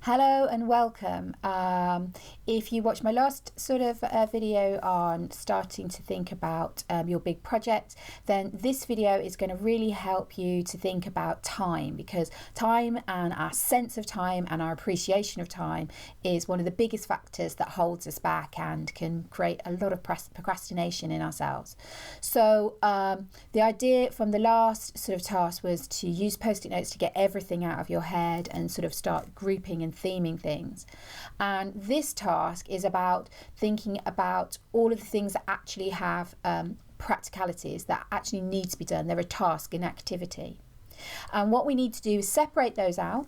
Hello and welcome. If you watched my last video on starting to think about your big project, then this video is going to really help you to think about time, because time and our sense of time and our appreciation of time is one of the biggest factors that holds us back and can create a lot of procrastination in ourselves. So the idea from the last task was to use post-it notes to get everything out of your head and start grouping and theming things. And this task is about thinking about all of the things that actually have practicalities that actually need to be done. They're a task, an activity. And what we need to do is separate those out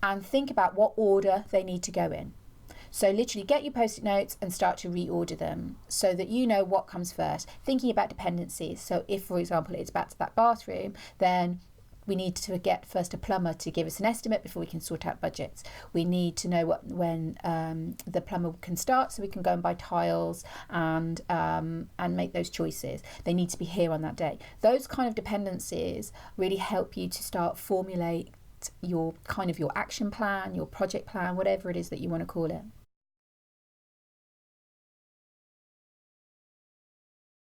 and think about what order they need to go in. So literally get your post-it notes and start to reorder them so that you know what comes first. Thinking about dependencies. So if, for example, it's back to that bathroom, then we need to get first a plumber to give us an estimate before we can sort out budgets. We need to know when the plumber can start so we can go and buy tiles and make those choices. They need to be here on that day. Those kind of dependencies really help you to start formulate your action plan, your project plan, whatever it is that you want to call it.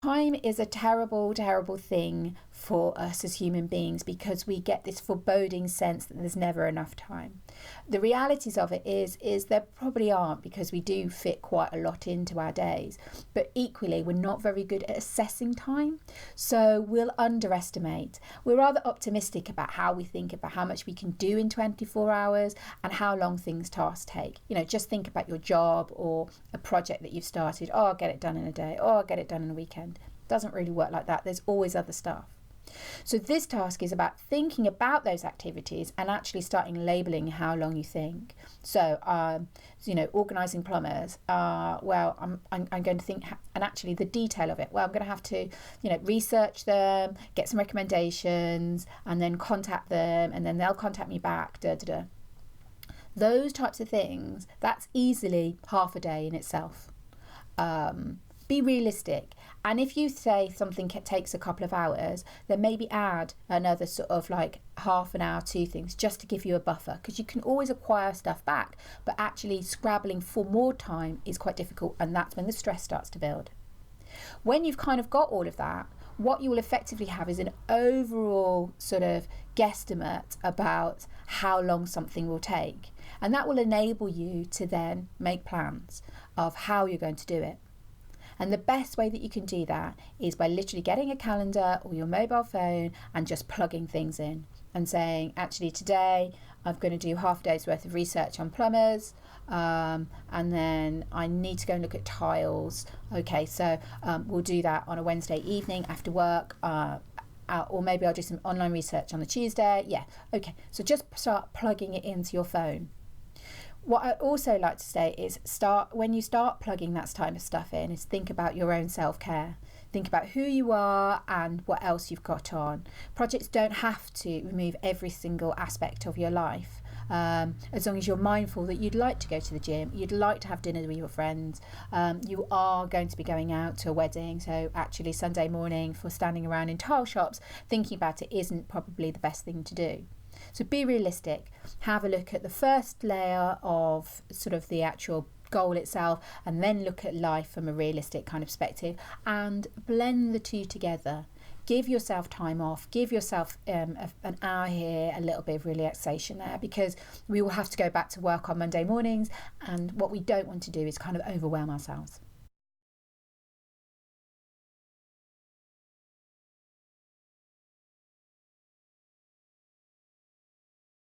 Time is a terrible, terrible thing for us as human beings because we get this foreboding sense that there's never enough time. The realities of it is there probably aren't, because we do fit quite a lot into our days, but equally we're not very good at assessing time, so we'll underestimate. We're rather optimistic about how we think about how much we can do in 24 hours and how long tasks take. Just think about your job or a project that you've started. Oh, I'll get it done in a day. Oh, I'll get it done in a weekend. Doesn't really work like that. There's always other stuff. So this task is about thinking about those activities and actually starting labeling how long you think. So, organising plumbers. Well, I'm going to think, and actually the detail of it. Well, I'm going to have to, research them, get some recommendations, and then contact them, and then they'll contact me back. Those types of things. That's easily half a day in itself. Be realistic, and if you say something takes a couple of hours, then maybe add another half an hour to things just to give you a buffer, because you can always acquire stuff back, but actually scrabbling for more time is quite difficult, and that's when the stress starts to build. When you've got all of that, what you will effectively have is an overall guesstimate about how long something will take, and that will enable you to then make plans of how you're going to do it. And the best way that you can do that is by literally getting a calendar or your mobile phone and just plugging things in and saying, actually today I'm going to do half a day's worth of research on plumbers, and then I need to go and look at tiles. Okay, so we'll do that on a Wednesday evening after work, or maybe I'll do some online research on the Tuesday. Yeah, okay, so just start plugging it into your phone. What I also like to say is when you start plugging that type of stuff in, is think about your own self-care. Think about who you are and what else you've got on. Projects don't have to remove every single aspect of your life. As long as you're mindful that you'd like to go to the gym, you'd like to have dinner with your friends, you are going to be going out to a wedding, so actually Sunday morning for standing around in tile shops thinking about it isn't probably the best thing to do. So be realistic, have a look at the first layer of the actual goal itself, and then look at life from a realistic perspective and blend the two together. Give yourself time off, give yourself an hour here, a little bit of relaxation there, because we will have to go back to work on Monday mornings, and what we don't want to do is overwhelm ourselves.